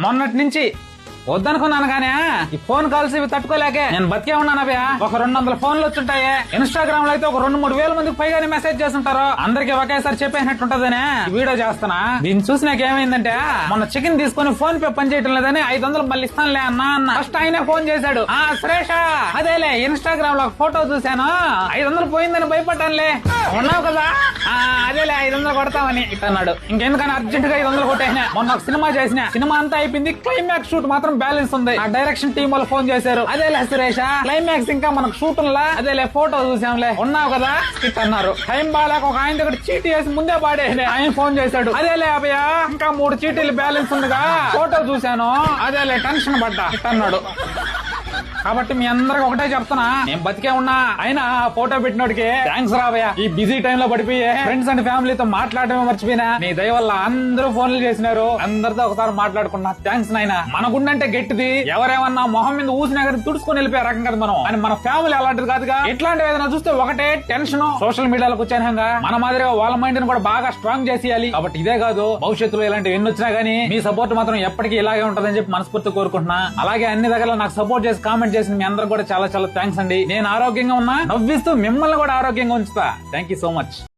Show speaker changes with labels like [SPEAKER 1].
[SPEAKER 1] మొన్నటి నుంచి వద్దనుకున్నాను కానీ ఈ ఫోన్ కాల్స్ ఇవి తట్టుకోలేకే నేను బతికే ఉన్నాను అభయ. ఒక 200 ఫోన్లు వచ్చుంటాయి. ఇన్స్టాగ్రామ్ లో అయితే ఒక 2-3 వేల మందికి పైగానే మెసేజ్ చేస్తుంటారు. అందరికి ఒకేసారి చెప్పేసినట్టుంటదని వీడియో చేస్తున్నా. దీన్ని చూసి నాకు ఏమైందంటే, మొన్న చికెన్ తీసుకుని ఫోన్ పే పని చేయటం లేదని 500 మళ్ళీ ఇస్తానులే అన్న ఫస్ట్ ఆయనే ఫోన్ చేశాడు. సురేష అదేలే ఇన్స్టాగ్రామ్ లో ఫోటో చూశాను, 500 పోయిందని భయపడ్డానులే, ఉన్నావు కదా అదేలే 500 కొడతామని అన్నాడు. ఇంకెందుకని అర్జెంట్ గా 500 కొట్టేసిన. మొన్న ఒక సినిమా చేసిన, సినిమా అంతా అయిపోయింది, క్లైమాక్స్ షూట్ మాత్రం బ్యాలెన్స్ ఉంది. ఆ డైరెక్షన్ టీం వాళ్ళు ఫోన్ చేశారు, అదేలే సురేష క్లైమాక్స్ ఇంకా మనకు షూట్ ఉందా, అదేలే ఫోటో చూసాంలే, ఉన్నావు కదా స్కిట్ అన్నారు. టైం బాగాలేక ఒక ఆయన దగ్గర చీటీ వేసి ముందే పాడేసి ఆయన ఫోన్ చేశాడు, అదేలే అభయ ఇంకా 3 చీటీలు బ్యాలెన్స్ ఉందిగా, ఫోటో చూశాను, అదేలే టెన్షన్ పడ్డా అన్నాడు. కాబట్టి మీ అందరికి ఒకటే చెప్తున్నా, నేను బతికే ఉన్నా అయినా ఫోటో పెట్టినోడికి థ్యాంక్స్ రావయ్య. ఈ బిజీ టైమ్ లో పడిపోయి ఫ్రెండ్స్ అండ్ ఫ్యామిలీతో మాట్లాడమే మర్చిపోయినా, నీ దయ వల్ల అందరూ ఫోన్లు చేసినారు, అందరితో ఒకసారి మాట్లాడుకున్నా, థ్యాంక్స్ నాయన. మన గుండంటే గట్టిది, ఎవరేమన్నా మొహం మీద ఊసినా కానీ తుడుచుకొని వెళ్ళిపోయే రకం కదా మనం. అని మన ఫ్యామిలీ అలాంటిది కాదుగా. ఇట్లాంటివి ఏదైనా చూస్తే ఒకటే టెన్షన్. సోషల్ మీడియాలోకి వచ్చానంగా మన మాదిరిగా వాళ్ళ మైండ్ ని కూడా బాగా స్ట్రాంగ్ చేసేయాలి. కాబట్టి ఇదే కాదు, భవిష్యత్తులో ఇలాంటివి ఎన్ని వచ్చినా గానీ మీ సపోర్ట్ మాత్రం ఎప్పటికీ ఇలాగే ఉంటదని చెప్పి మనస్ఫూర్తి కోరుకుంటున్నా. అలాగే అన్ని దగ్గర నాకు సపోర్ట్ చేసి కామెంట్ చేసిన మీ అందరూ కూడా చాలా చాలా థ్యాంక్స్ అండి. నేను ఆరోగ్యంగా ఉన్నా, నవ్విస్తూ మిమ్మల్ని కూడా ఆరోగ్యంగా ఉంచుతా. Thank you so much.